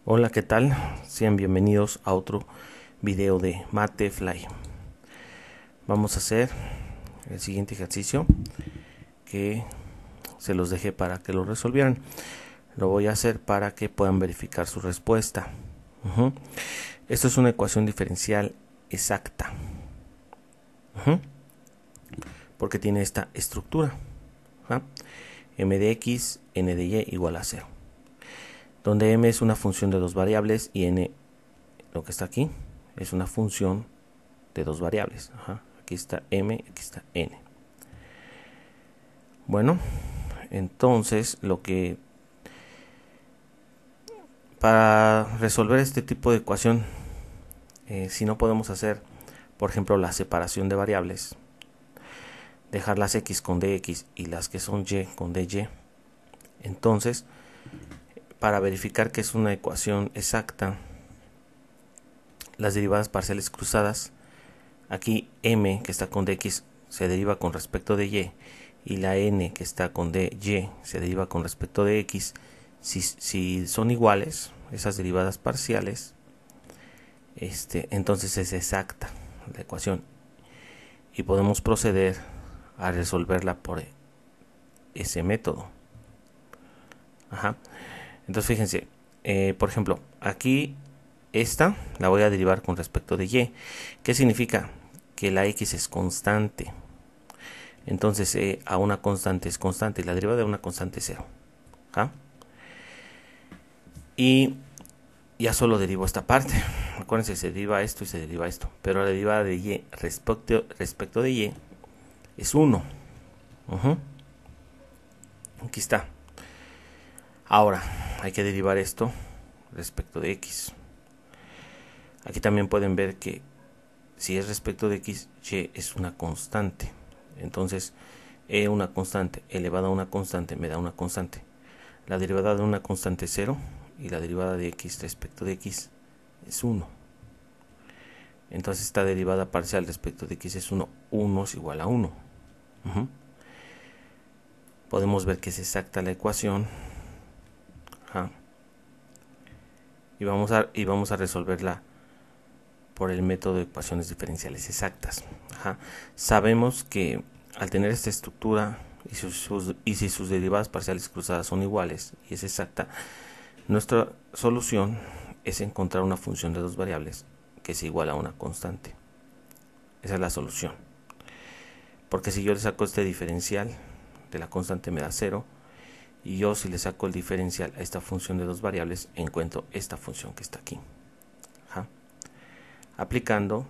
Hola, ¿qué tal? Sean bienvenidos a otro video de MatheFly. Vamos a hacer el siguiente ejercicio que se los dejé para que lo resolvieran. Lo voy a hacer para que puedan verificar su respuesta. Esto es una ecuación diferencial exacta, porque tiene esta estructura: m de x, n de y igual a 0, donde m es una función de dos variables y n, lo que está aquí, es una función de dos variables. Aquí está m, aquí está n. Bueno, entonces para resolver este tipo de ecuación, si no podemos hacer, por ejemplo, la separación de variables, dejar las x con dx y las que son y con dy, entonces, para verificar que es una ecuación exacta, las derivadas parciales cruzadas, aquí m que está con dx se deriva con respecto de y la n que está con dy se deriva con respecto de x. Si son iguales esas derivadas parciales, entonces es exacta la ecuación y podemos proceder a resolverla por ese método. Entonces fíjense, por ejemplo, aquí esta la voy a derivar con respecto de y. ¿Qué significa? Que la x es constante. Entonces a una constante es constante y la derivada de una constante es 0. Y ya solo derivo esta parte. Acuérdense, se deriva esto y se deriva esto. Pero la derivada de y respecto de y es 1. Aquí está. Ahora hay que derivar esto respecto de x. Aquí también pueden ver que si es respecto de x, y es una constante. Entonces, una constante elevada a una constante me da una constante. La derivada de una constante es 0 y la derivada de x respecto de x es 1. Entonces esta derivada parcial respecto de x es 1. 1 es igual a 1. Podemos ver que es exacta la ecuación. Y vamos a resolverla por el método de ecuaciones diferenciales exactas. Sabemos que al tener esta estructura y si sus derivadas parciales cruzadas son iguales y es exacta, nuestra solución es encontrar una función de dos variables que es igual a una constante. Esa es la solución. Porque si yo le saco este diferencial de la constante me da 0. Y yo, si le saco el diferencial a esta función de dos variables, encuentro esta función que está aquí. Aplicando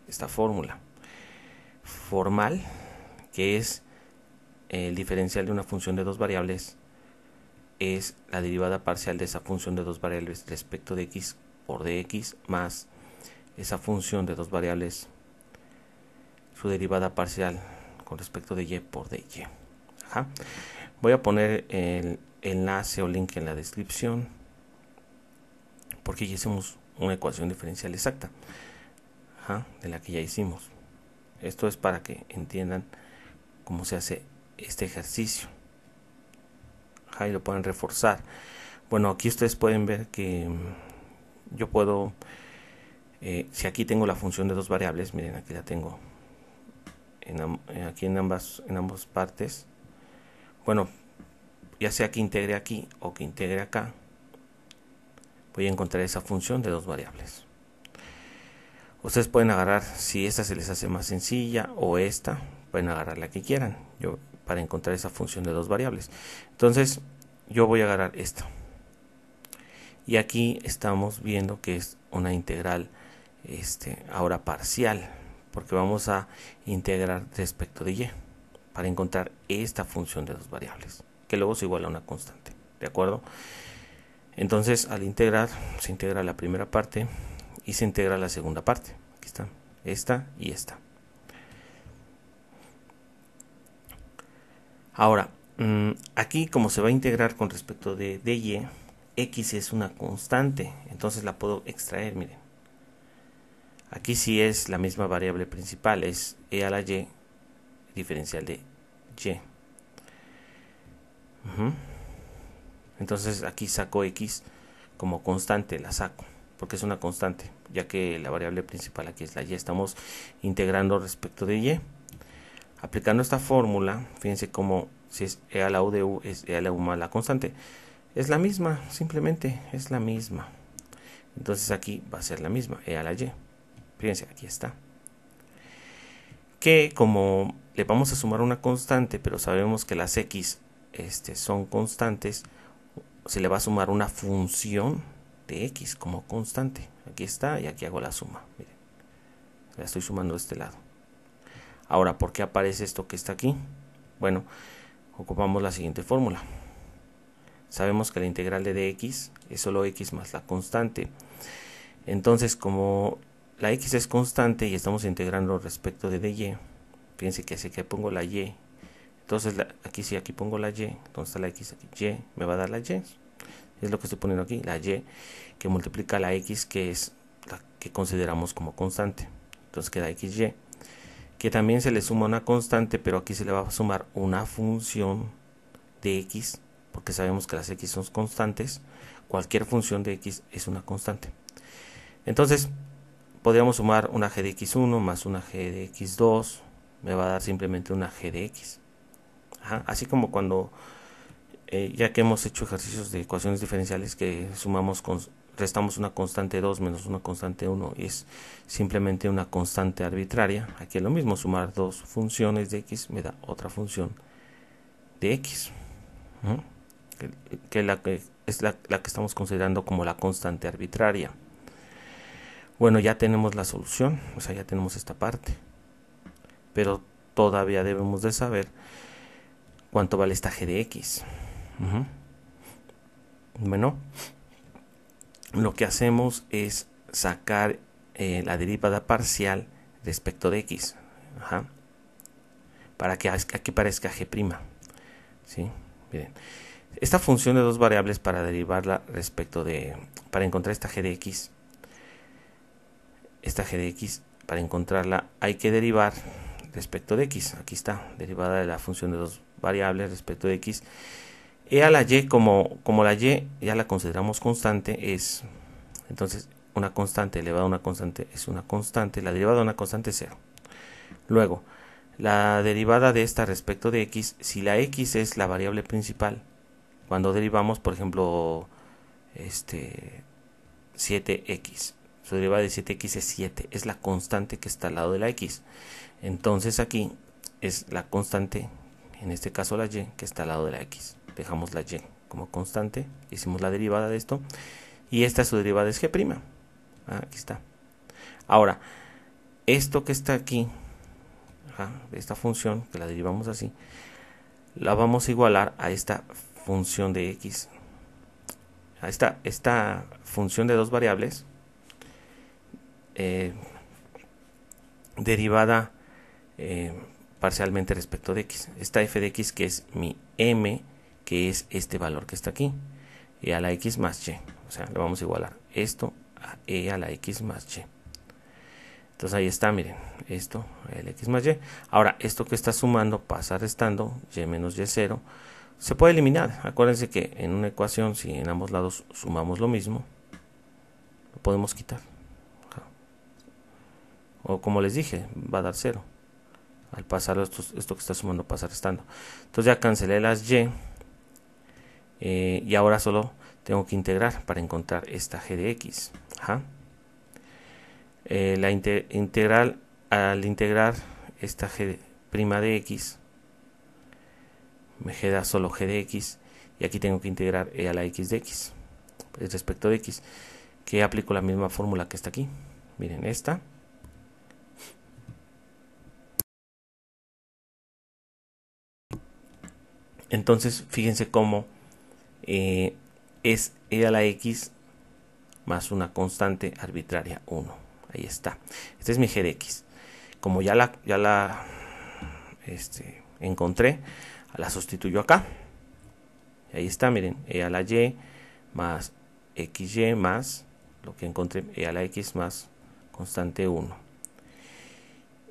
esta fórmula formal, que es el diferencial de una función de dos variables, es la derivada parcial de esa función de dos variables respecto de x por dx más esa función de dos variables, su derivada parcial con respecto de y por dy. Voy a poner el enlace o link en la descripción, porque ya hicimos una ecuación diferencial exacta de la que ya hicimos. Esto es para que entiendan cómo se hace este ejercicio y lo pueden reforzar. Bueno, aquí ustedes pueden ver que yo puedo, si aquí tengo la función de dos variables, miren, aquí la tengo aquí en ambas partes. Bueno, ya sea que integre aquí o que integre acá, voy a encontrar esa función de dos variables. Ustedes pueden agarrar, si esta se les hace más sencilla o esta, pueden agarrar la que quieran para encontrar esa función de dos variables. Entonces yo voy a agarrar esta, y aquí estamos viendo que es una integral ahora parcial, porque vamos a integrar respecto de y para encontrar esta función de dos variables, que luego es igual a una constante, ¿de acuerdo? Entonces al integrar, se integra la primera parte y se integra la segunda parte. Aquí está, esta y esta. Ahora, aquí como se va a integrar con respecto de y, x es una constante, entonces la puedo extraer, miren. Aquí sí es la misma variable principal, es e a la y diferencial de y. Entonces aquí saco x como constante, la saco, porque es una constante, ya que la variable principal aquí es la y. Estamos integrando respecto de y. Aplicando esta fórmula, fíjense como si es e a la u de u, es e a la u más la constante. Es la misma, simplemente es la misma. Entonces aquí va a ser la misma, e a la y. Fíjense, aquí está. Que como le vamos a sumar una constante, pero sabemos que las x son constantes, se le va a sumar una función de x como constante. Aquí está y aquí hago la suma. Miren, la estoy sumando de este lado. Ahora, ¿por qué aparece esto que está aquí? Bueno, ocupamos la siguiente fórmula. Sabemos que la integral de dx es solo x más la constante. Entonces, como la x es constante y estamos integrando respecto de dy, fíjense que así que pongo la y. Entonces, aquí sí, aquí pongo la y. ¿Dónde está la x? Aquí, y me va a dar la y. Es lo que estoy poniendo aquí, la y que multiplica la x, que es la que consideramos como constante. Entonces queda xy, que también se le suma una constante, pero aquí se le va a sumar una función de x, porque sabemos que las x son constantes. Cualquier función de x es una constante. Entonces podríamos sumar una g de x1 más una g de x2, me va a dar simplemente una g de x. Ajá. Así como cuando ya que hemos hecho ejercicios de ecuaciones diferenciales que restamos una constante 2 menos una constante 1 y es simplemente una constante arbitraria. Aquí es lo mismo, sumar dos funciones de x me da otra función de x, que es la que estamos considerando como la constante arbitraria. Bueno, ya tenemos la solución, o sea, ya tenemos esta parte, pero todavía debemos de saber cuánto vale esta g de x. Bueno, lo que hacemos es sacar la derivada parcial respecto de x, para que aquí parezca g'. ¿Sí? Miren, esta función de dos variables, para derivarla para encontrar esta g de x, para encontrarla hay que derivar respecto de x. Aquí está, derivada de la función de dos variables respecto de x. E a la y, como la y ya la consideramos constante, entonces una constante elevada a una constante es una constante, la derivada de una constante es 0. Luego, la derivada de esta respecto de x, si la x es la variable principal, cuando derivamos, por ejemplo, 7x, su derivada de 7x es 7, es la constante que está al lado de la x. Entonces aquí es la constante, en este caso la y, que está al lado de la x. Dejamos la y como constante, hicimos la derivada de esto, y esta su derivada es g'. Aquí está. Ahora, esto que está aquí, de esta función, que la derivamos así, la vamos a igualar a esta función de x, a esta función de dos variables, derivada parcialmente respecto de x. Esta f de x, que es mi m, que es este valor que está aquí, e a la x más y. O sea, le vamos a igualar esto a e a la x más y. Entonces ahí está, miren, esto a la x más y. Ahora, esto que está sumando pasa restando, y menos y0. Se puede eliminar. Acuérdense que en una ecuación, si en ambos lados sumamos lo mismo, lo podemos quitar. O como les dije, va a dar 0. Al pasar esto que está sumando pasa restando. Entonces ya cancelé las y. Y ahora solo tengo que integrar para encontrar esta g de x. La integral, al integrar esta g' de x, me queda solo g de x, y aquí tengo que integrar e a la x de x respecto de x, que aplico la misma fórmula que está aquí. Miren, esta entonces fíjense cómo es e a la x más una constante arbitraria 1. Ahí está. Este es mi g de x. Como ya la encontré, la sustituyo acá. Ahí está, miren, e a la y más xy más lo que encontré, e a la x más constante 1.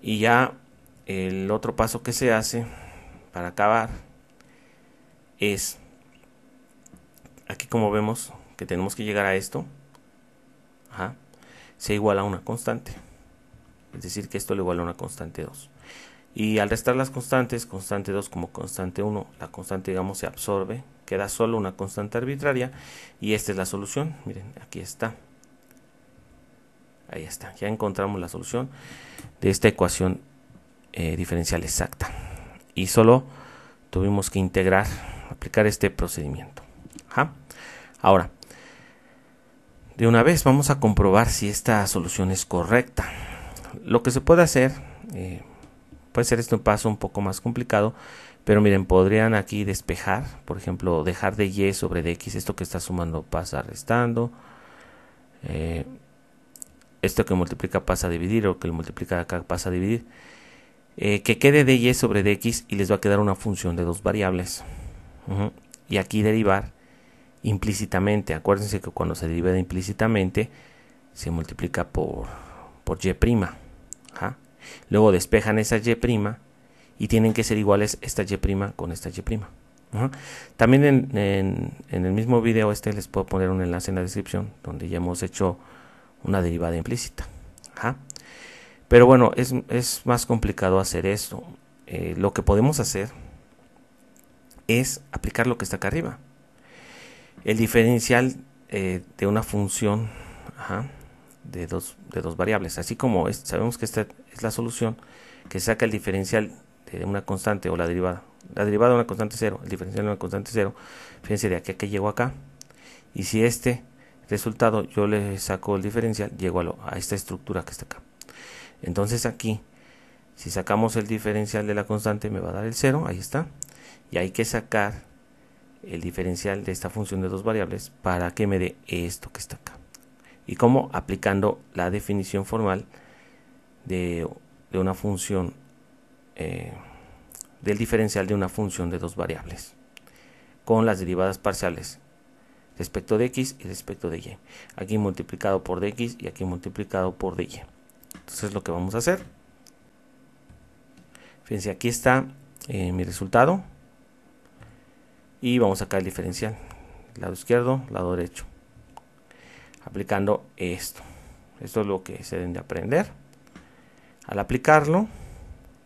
Y ya el otro paso que se hace para acabar es, aquí como vemos que tenemos que llegar a esto, sea igual a una constante. Es decir, que esto le iguala a una constante 2. Y al restar las constantes, constante 2 como constante 1, la constante, digamos, se absorbe, queda solo una constante arbitraria, y esta es la solución. Miren, aquí está. Ahí está, ya encontramos la solución de esta ecuación diferencial exacta. Y solo tuvimos que integrar, aplicar este procedimiento. Ahora, de una vez vamos a comprobar si esta solución es correcta. Lo que se puede hacer, puede ser este un paso un poco más complicado, pero miren, podrían aquí despejar, por ejemplo, dejar de y sobre de x, esto que está sumando pasa restando, esto que multiplica pasa a dividir, o que lo multiplica acá pasa a dividir, que quede de y sobre de x y les va a quedar una función de dos variables. Y aquí derivar implícitamente. Acuérdense que cuando se deriva implícitamente se multiplica por y'. Luego despejan esa y' y tienen que ser iguales esta y' con esta y'. También en el mismo video les puedo poner un enlace en la descripción donde ya hemos hecho una derivada implícita. Pero bueno, es más complicado hacer esto. Lo que podemos hacer es aplicar lo que está acá arriba. El diferencial de una función de dos variables. Así como sabemos que esta es la solución, que saca el diferencial de una constante o la derivada. La derivada de una constante 0, el diferencial de una constante 0. Fíjense de aquí a que llego acá. Y si este resultado yo le saco el diferencial, llego a esta estructura que está acá. Entonces aquí, si sacamos el diferencial de la constante, me va a dar el 0, ahí está. Y hay que sacar el diferencial de esta función de dos variables para que me dé esto que está acá. Y como aplicando la definición formal de una función, del diferencial de una función de dos variables, con las derivadas parciales respecto de x y respecto de y. Aquí multiplicado por dx y aquí multiplicado por dy. Entonces lo que vamos a hacer, fíjense, aquí está mi resultado. Y vamos a sacar el diferencial, lado izquierdo, lado derecho, aplicando esto. Esto es lo que se deben de aprender. Al aplicarlo,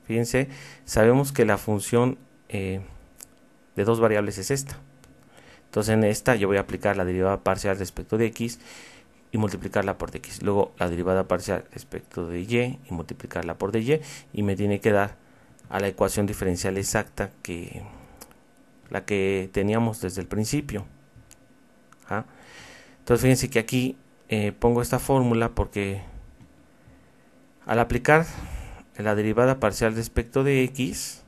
fíjense, sabemos que la función de dos variables es esta. Entonces en esta yo voy a aplicar la derivada parcial respecto de x y multiplicarla por dx. Luego la derivada parcial respecto de y y multiplicarla por dy. Y me tiene que dar a la ecuación diferencial exacta la que teníamos desde el principio. Entonces fíjense que aquí pongo esta fórmula porque al aplicar la derivada parcial respecto de x,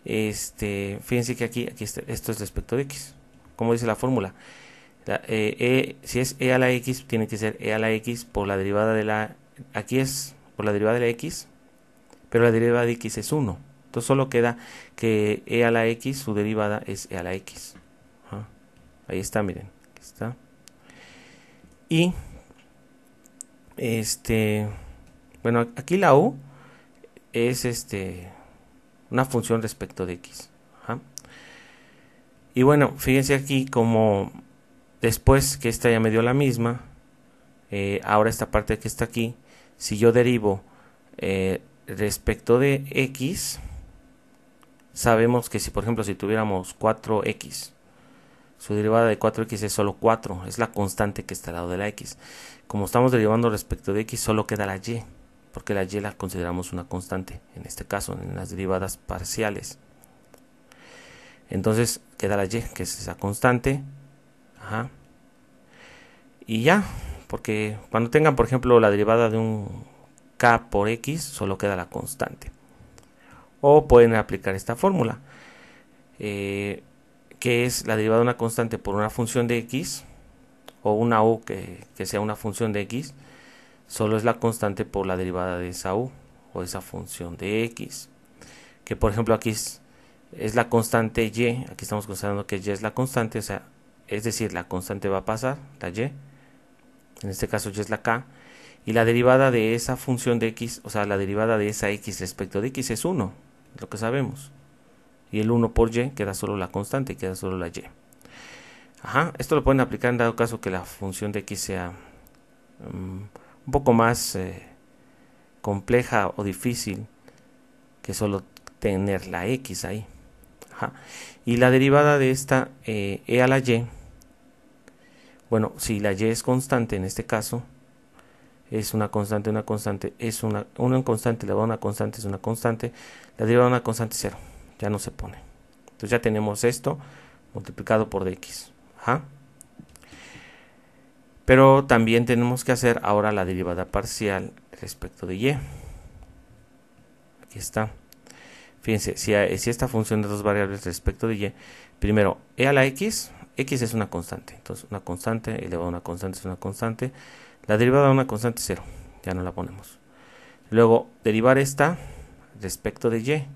fíjense que aquí está, esto es respecto de x, como dice la fórmula. Si es e a la x, tiene que ser e a la x por la derivada de la, aquí es por la derivada de la x, pero la derivada de x es 1. Entonces solo queda que e a la x, su derivada es e a la x. Ahí está, miren. Aquí está. Y bueno, aquí la u es una función respecto de x. Y bueno, fíjense aquí como después que esta ya me dio la misma, ahora esta parte que está aquí, si yo derivo respecto de x, sabemos que si por ejemplo si tuviéramos 4x, su derivada de 4x es solo 4, es la constante que está al lado de la x. Como estamos derivando respecto de x, solo queda la y, porque la y la consideramos una constante, en este caso en las derivadas parciales. Entonces queda la y, que es esa constante. Y ya, porque cuando tengan por ejemplo la derivada de un k por x, solo queda la constante. O pueden aplicar esta fórmula, que es la derivada de una constante por una función de x, o una u que sea una función de x, solo es la constante por la derivada de esa u, o esa función de x. Que por ejemplo aquí es la constante y, aquí estamos considerando que y es la constante, o sea, es decir, la constante va a pasar, la y, en este caso y es la k, y la derivada de esa función de x, o sea, la derivada de esa x respecto de x es 1, lo que sabemos. Y el 1 por y queda solo la constante, queda solo la y. Ajá, esto lo pueden aplicar en dado caso que la función de x sea un poco más compleja o difícil que solo tener la x ahí. Ajá. Y la derivada de esta e a la y, bueno, si la y es constante en este caso, es una constante, es una constante elevada a una constante, es una constante, la derivada de una constante es 0, ya no se pone. Entonces ya tenemos esto multiplicado por dx. Ajá. Pero también tenemos que hacer ahora la derivada parcial respecto de y. Aquí está. Fíjense, si esta función de dos variables respecto de y, primero, e a la x es una constante. Entonces, una constante elevado a una constante es una constante. La derivada de una constante es 0. Ya no la ponemos. Luego, derivar esta respecto de y.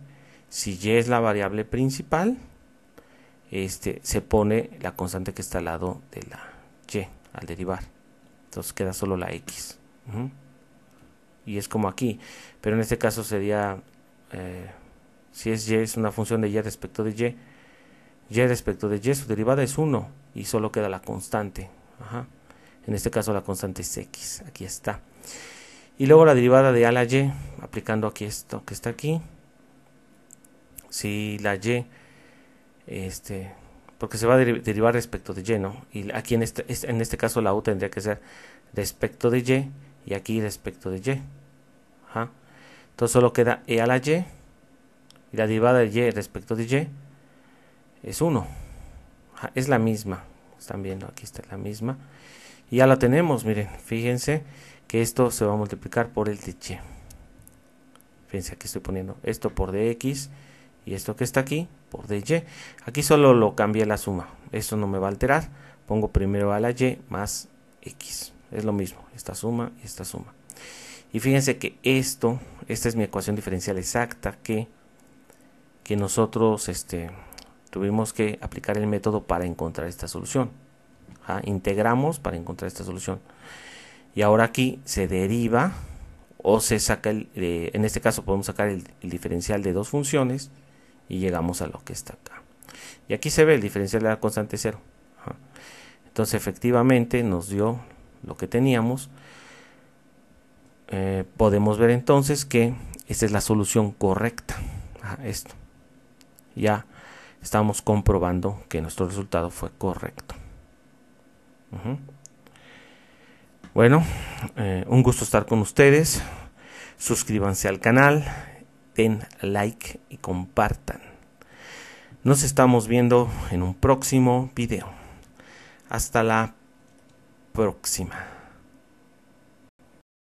Si y es la variable principal, se pone la constante que está al lado de la y al derivar. Entonces queda solo la x. Y es como aquí. Pero en este caso sería, si es y, es una función de y respecto de y respecto de y, su derivada es 1. Y solo queda la constante. Ajá. En este caso la constante es x. Aquí está. Y luego la derivada de a la y, aplicando aquí esto que está aquí. Si la y, porque se va a derivar respecto de y, ¿no? Y aquí en este caso la u tendría que ser respecto de y aquí respecto de y. Ajá. Entonces solo queda e a la y la derivada de y respecto de y es 1. Ajá. Es la misma. Están viendo, aquí está la misma. Y ya la tenemos, miren, fíjense que esto se va a multiplicar por el de y. Fíjense, aquí estoy poniendo esto por dx y esto que está aquí por dy. Aquí solo lo cambié la suma, eso no me va a alterar. Pongo primero a la y más x, es lo mismo, esta suma y esta suma. Y fíjense que esta es mi ecuación diferencial exacta que nosotros tuvimos que aplicar el método para encontrar esta solución. Integramos para encontrar esta solución. Y ahora aquí se deriva o se saca, en este caso podemos sacar el diferencial de dos funciones y llegamos a lo que está acá. Y aquí se ve el diferencial de la constante 0. Entonces efectivamente nos dio lo que teníamos. Podemos ver entonces que esta es la solución correcta a esto. Ya estamos comprobando que nuestro resultado fue correcto. Bueno, un gusto estar con ustedes. Suscríbanse al canal, den like y compartan. Nos estamos viendo en un próximo video. Hasta la próxima.